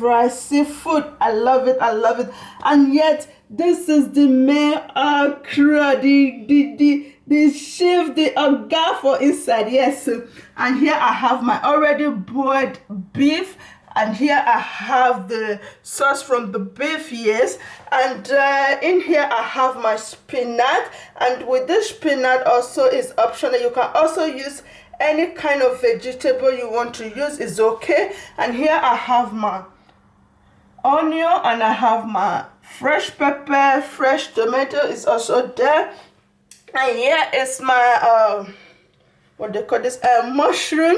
Rice seafood. I love it, I love it. And yet this is the main okra, the chef, the oga for inside. Yes. And here I have my already boiled beef, and here I have the sauce from the beef. Yes. And in here I have my spinach, and with this spinach also is optional. You can also use any kind of vegetable you want to use, is okay. And here I have my onion, and I have my fresh pepper, fresh tomato is also there. And here is my what they call this, mushroom.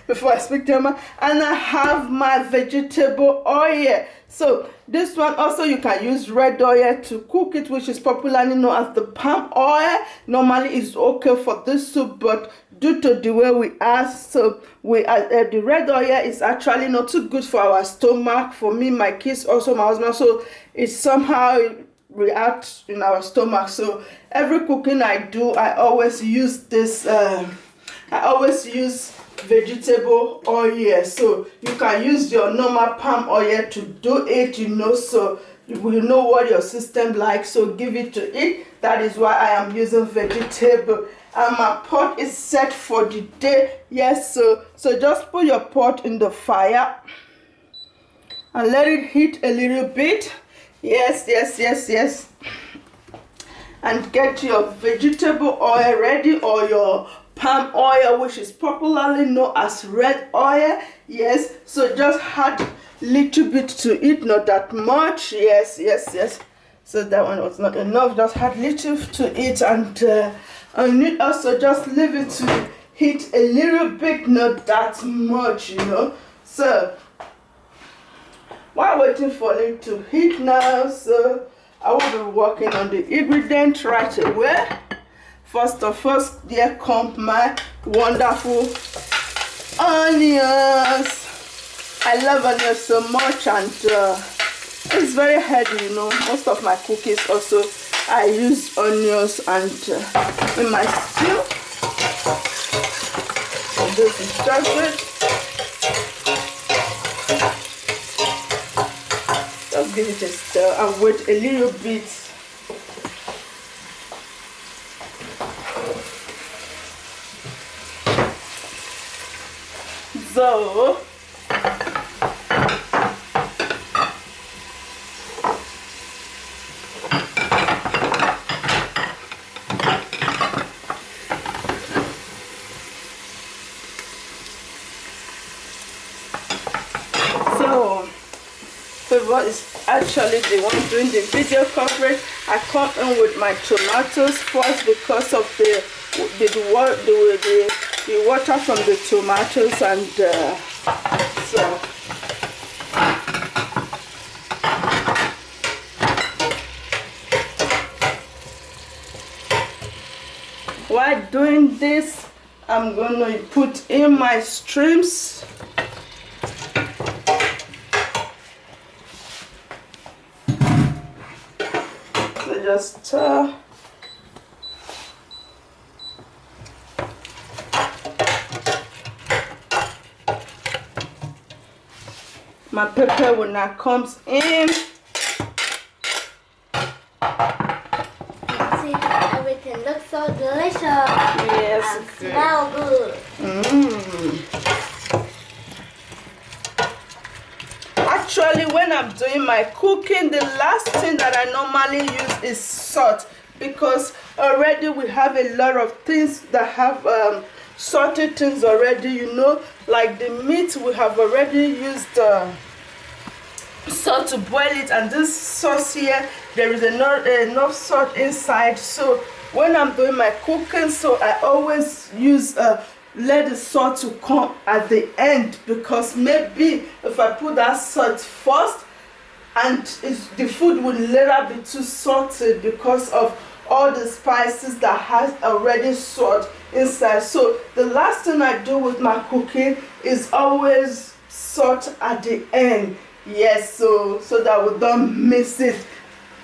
Before I speak German. And I have my vegetable oil. So this one also, you can use red oil to cook it, which is popularly known as the palm oil. Normally it's okay for this soup, but due to the way we are, so the red oil is actually not too good for our stomach, for me, my kids, also my husband. So it somehow reacts in our stomach. So every cooking I do, I always use this I always use vegetable oil. So you can use your normal palm oil to do it, so you will know what your system likes, so give it to it. That is why I am using vegetable. And my pot is set for the day. Yes, so just put your pot in the fire and let it heat a little bit. Yes. And get your vegetable oil ready, or your palm oil, which is popularly known as red oil. Yes, so just add little bit to it, not that much. Yes. So that one was not enough, just add little to it. And you also just leave it to heat a little bit, not that much, So while waiting for it to heat now, so I will be working on the ingredient right away. First of all, there come my wonderful onions. I love onions so much, and it's very healthy, Most of my cookies also, I use onions and in my stew. So this is just it. Just give it a stir and wait a little bit. So Favor is actually the one doing the video coverage. I come in with my tomatoes first because of the water from the tomatoes, and so while doing this, I'm gonna put in my shrimps. So just my pepper when that comes in. See, everything looks so delicious. Yes, and smell good. Actually, when I'm doing my cooking, the last thing that I normally use is salt, because already we have a lot of things that have salted things already, like the meat, we have already used salt to boil it, and this sauce here, there is enough salt inside. So when I'm doing my cooking, so I always use let the salt to come at the end, because maybe if I put that salt first, and the food will later be too salty because of all the spices that has already salt inside. So the last thing I do with my cooking is always salt at the end. Yes, so that we don't miss it.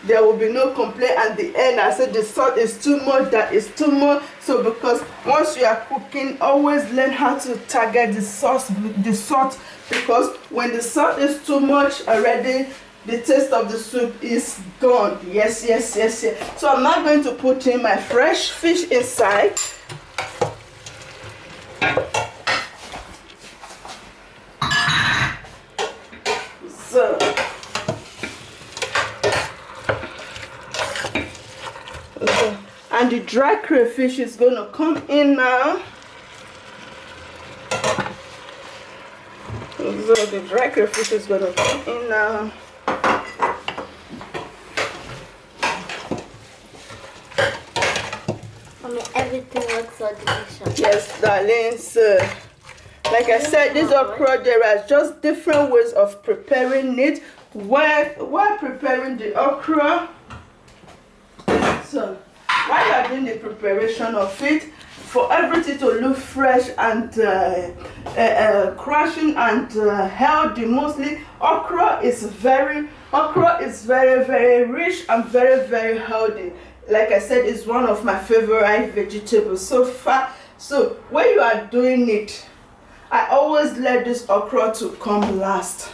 there will be no complaint at the end. I said the salt is too much, that is too much. So because once you are cooking, always learn how to target the salt, because when the salt is too much already, the taste of the soup is gone. Yes. So I'm not going to put in my fresh fish inside. So and the dry crayfish is going to come in now. So the dry crayfish is going to come in now. Everything looks so delicious. Yes, darling. So, like I said, this okra, there are just different ways of preparing it. While preparing the okra, so while you are doing the preparation of it, for everything to look fresh and crushing and healthy, mostly okra is very rich and very healthy. Like I said, it's one of my favorite vegetables so far. So when you are doing it, I always let this okra to come last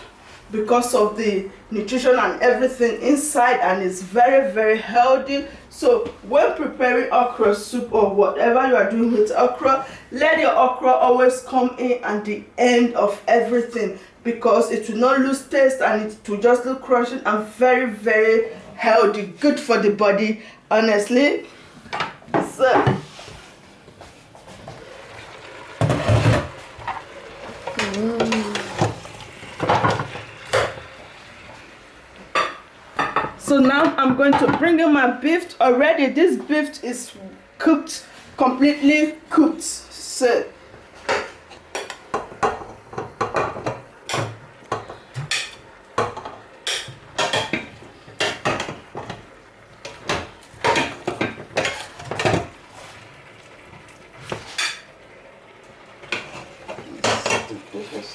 because of the nutrition and everything inside, and it's very healthy. So when preparing okra soup or whatever you are doing with okra, let your okra always come in at the end of everything, because it will not lose taste and it will just look crushing and very healthy, good for the body, honestly. So so now I'm going to bring in my beef. Already this beef is cooked, completely cooked. So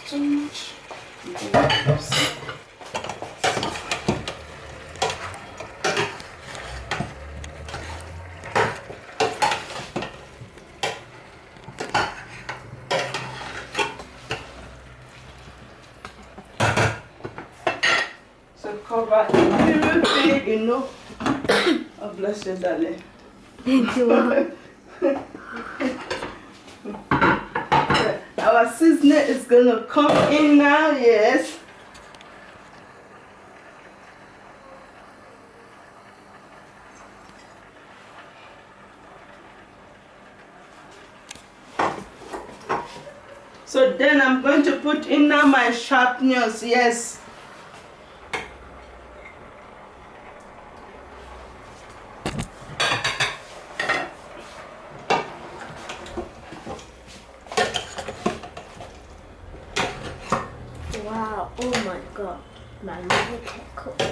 too much. So cover a little bit, you know. Oh, bless you, darling. Thank you, Mom. Our seasoning is gonna come in now, yes. So then I'm going to put in now my champignons, yes. Wow, oh my god. My mother can cook.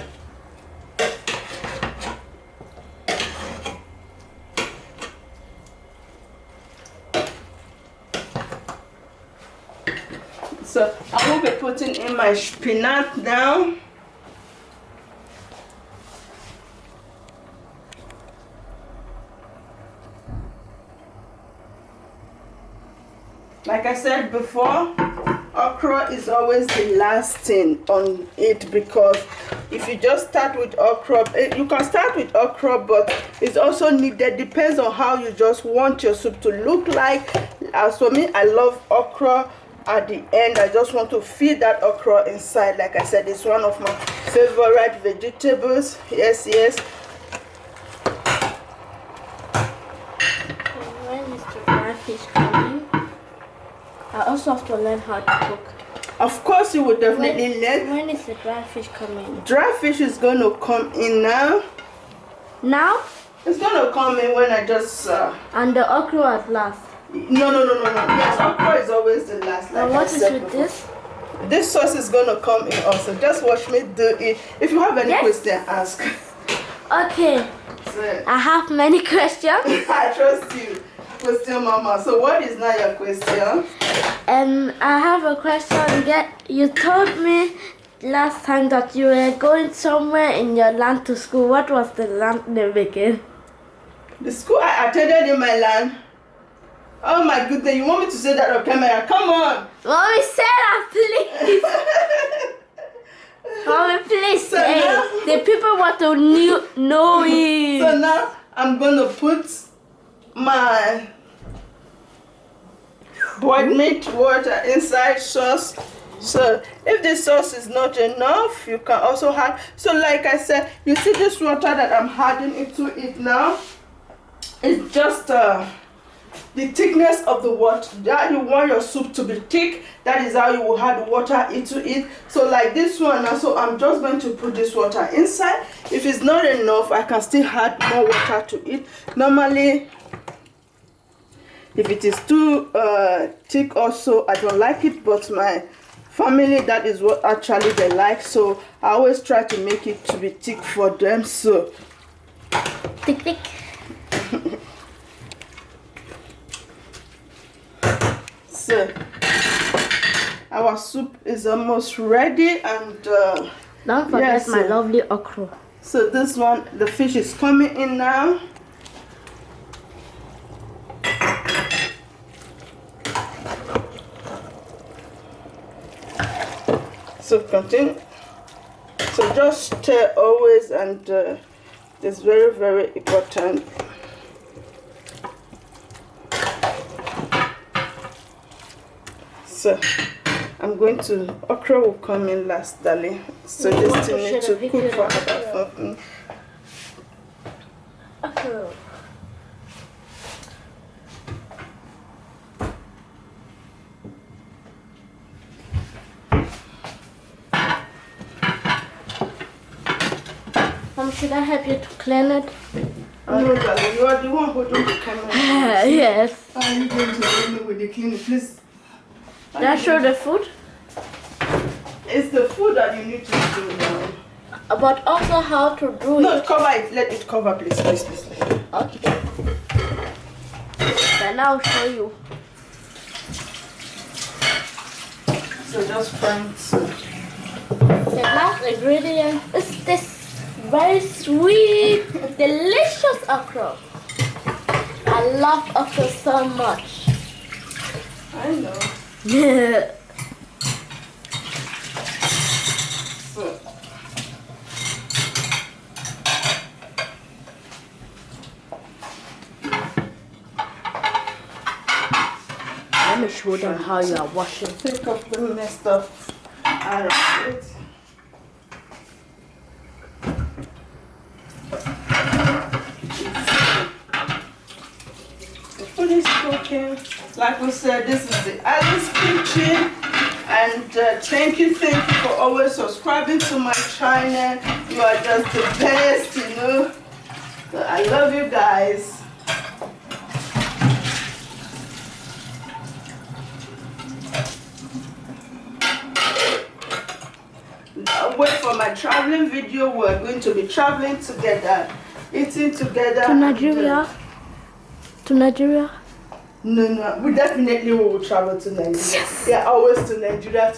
So I will be putting in my spinach now. Like I said before, okra is always the last thing on it, because if you just start with okra, you can start with okra, but it's also needed, depends on how you just want your soup to look like. As for me, I love okra at the end. I just want to feed that okra inside. Like I said, it's one of my favorite vegetables. Yes. When is the dry fish coming? I also have to learn how to cook. Of course, you will definitely learn. When is the dry fish coming? Dry fish is going to come in now. Now? It's going to come in when I just... And the okra at last. No. Yes, okra is always the last. Like And what I is said with before. this? This sauce is going to come in also. Just watch me do it. If you have any question, ask. Okay. So, I have many questions. I trust you. Question, Mama. So what is now your question? And I have a question. You told me last time that you were going somewhere in your land to school? What was the land name again? The school I attended in my land. Oh my goodness, you want me to say that on camera? Come on! Mommy, say that, please! Mommy, please So say now- it. The people want to know it. So now I'm gonna put my boiled meat water inside sauce. So if the sauce is not enough, you can also add. So like I said, you see this water that I'm adding into it now? It's just the thickness of the water. That you want your soup to be thick, that is how you will add water into it. So like this one now, so I'm just going to put this water inside. If it's not enough, I can still add more water to it. Normally, if it is too thick also, I don't like it, but my family, that is what actually they like, so I always try to make it to be thick for them. So Thick. so our soup is almost ready, and Don't forget yes, my lovely okra. so this one, the fish is coming in now. So continue. So just stir always, and it's very, very important. So I'm going to, okra will come in last, darling. So You this want to thing needs share to the cook video for now? about 4 minutes. Okra. Should I help you to clean it? No, darling, you are the one holding the camera. Yes. How are you going to help me with the cleaning, please? Did I show the food? It's the food that you need to do now. But also how to do No, it. cover it. Let it cover, please, please, please. Okay. Then I'll show you. So just find some. The last ingredient is this very sweet, delicious okra. I love okra so much. I know. Yeah. So, Let me show them how you are washing. take off the messed up out of it. The food is cooking. Like we said, this is the Alice Kitchen. And thank you for always subscribing to my channel. You are just the best, you know. So I love you guys. Wait for my traveling video. We're going to be traveling together, eating together. To Nigeria? To Nigeria? No, we definitely will travel to Nigeria. Yes. Yeah, always to Nigeria.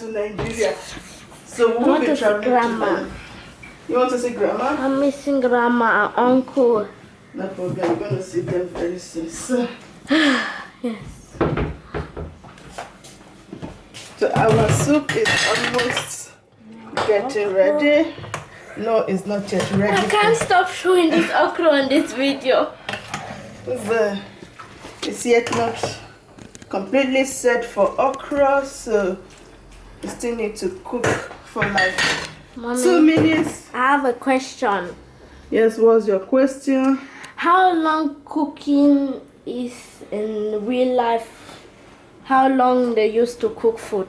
So I we'll want be to see traveling grandma. together. You want to see grandma? I'm missing grandma and uncle. No problem. We're going to see them very soon. So, Yes. so our soup is almost getting ready. No, it's not yet ready. I can't stop showing this okra on this video. It's yet not completely set for okra, so we still need to cook for like 2 Mommy, minutes. I have a question. Yes, what's your question? How long cooking is in real life? How long they used to cook food?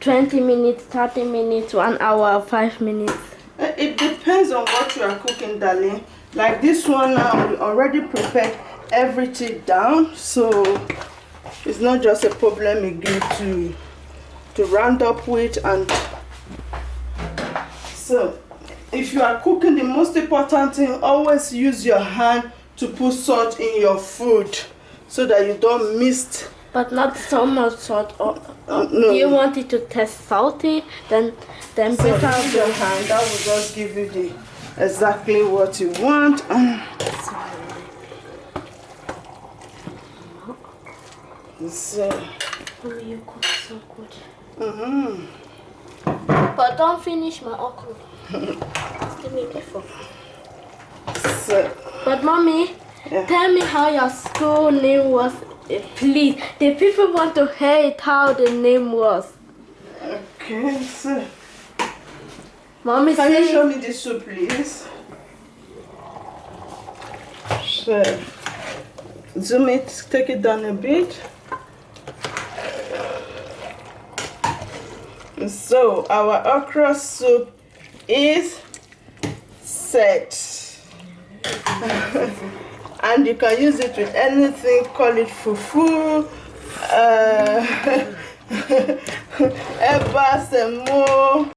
20 minutes, 30 minutes, 1 hour, 5 minutes? It depends on what you are cooking, darling. Like this one now, we already prepared everything down, so it's not just a problem again to round up with. And so if you are cooking, the most important thing, always use your hand to put salt in your food so that you don't miss But not so much salt. Or No. do you want it to taste salty? Then So better. use your hand. That will just give you exactly what you want. So. Oh, you cook so good. But don't finish my okra. Give me before. So. But mommy, Yeah. tell me how your school name was. Please, the people want to hear it how the name was. Okay. So. Mommy, Can you say show me the soup, please? So. Zoom it. Take it down a bit. So our okra soup is set. And you can use it with anything, call it fufu, eba, semo,